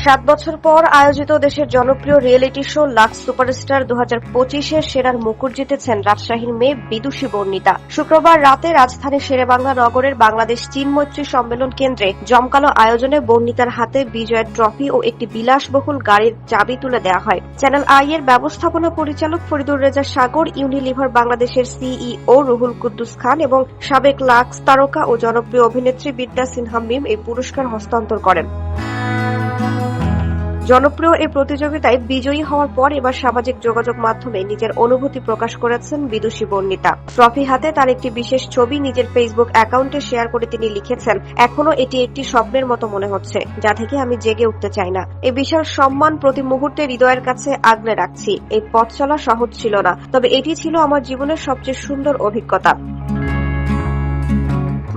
7 বছর পর আয়োজিত দেশের জনপ্রিয় রিয়েলিটি শো লাক্স সুপারস্টার 2025-এর সেরার মুকুট জিতেছেন রাজশাহীর মেয়ে বিদুষী বর্ণিতা। শুক্রবার রাতে রাজধানীর শেরেবাংলা নগরের বাংলাদেশ চীন মৈত্রী সম্মেলন কেন্দ্রে জমকালো আয়োজনে বর্ণিতার হাতে বিজয়ের ট্রফি ও একটি বিলাসবহুল গাড়ির চাবি তুলে দেওয়া হয়। চ্যানেল আই এর ব্যবস্থাপনা পরিচালক ফরিদুর রেজা সাগর, ইউনিলিভার বাংলাদেশের সিইও রুহুল কুদ্দুস খান এবং সাবেক লাক্স তারকা ও জনপ্রিয় অভিনেত্রী বিদ্যা সিনহা মিম এই পুরস্কার হস্তান্তর করেন। জনপ্রিয় এই প্রতিযোগিতায় বিজয়ী হওয়ার পর এবার সামাজিক যোগাযোগ মাধ্যমে নিজের অনুভূতি প্রকাশ করেছেন বিদুষী বর্ণিতা। ট্রফি হাতে তার একটি বিশেষ ছবি নিজের ফেসবুক অ্যাকাউন্টে শেয়ার করে তিনি লিখেছেন, এখনো এটি একটি স্বপ্নের মতো মনে হচ্ছে, যা থেকে আমি জেগে উঠতে চাই না। এই বিশাল সম্মান প্রতি মুহূর্তে হৃদয়ের কাছে আগলে রাখছি। এই পথ চলা সহজ ছিল না, তবে এটি ছিল আমার জীবনের সবচেয়ে সুন্দর অভিজ্ঞতা।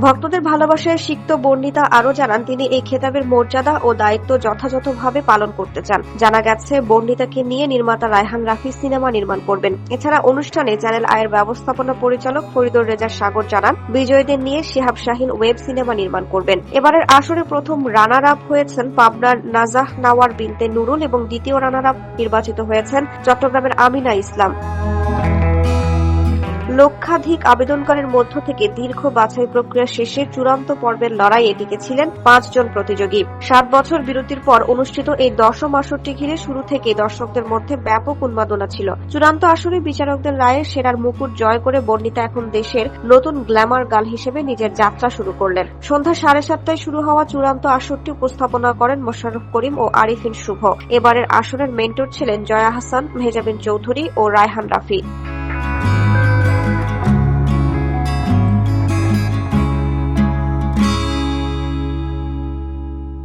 ভক্তদের ভালোবাসায় সিক্ত বর্ণিতা আরও জানান, তিনি এই খেতাবের মর্যাদা ও দায়িত্ব যথাযথভাবে পালন করতে চান। জানা গেছে, বর্ণিতাকে নিয়ে নির্মাতা রায়হান রাফি সিনেমা নির্মাণ করবেন। এছাড়া অনুষ্ঠানে চ্যানেল আই এর ব্যবস্থাপনা পরিচালক ফরিদুর রেজা সাগর জানান, বিজয়ীদের নিয়ে শিহাব শাহীন ওয়েব সিনেমা নির্মাণ করবেন। এবারের আসরে প্রথম রানার আপ হয়েছেন পাবনার নাজাহ নাওয়ার বিনতে নুরুল এবং দ্বিতীয় রানার আপ নির্বাচিত হয়েছেন চট্টগ্রামের আমিনা ইসলাম। লক্ষাধিক আবেদনকারীর মধ্য থেকে দীর্ঘ বাছাই প্রক্রিয়া শেষে চূড়ান্ত পর্বের লড়াইয়ে টিকেছিলেন 5 জন প্রতিযোগী। 7 বছর বিরতির পর অনুষ্ঠিত এই 10ম আসরটি ঘিরে শুরু থেকে দর্শকদের মধ্যে ব্যাপক উন্মাদনা ছিল। চূড়ান্ত আসরে বিচারকদের রায়ে সেরার মুকুট জয় করে বর্ণিতা এখন দেশের নতুন গ্ল্যামার গার্ল হিসেবে নিজের যাত্রা শুরু করলেন। সন্ধ্যা 7:30টায় শুরু হওয়া চূড়ান্ত আসরটি উপস্থাপনা করেন মোশাররফ করিম ও আরিফিন শুভ। এবারের আসরের মেন্টর ছিলেন জয়া হাসান, মেহজাবিন চৌধুরী ও রায়হান রাফি।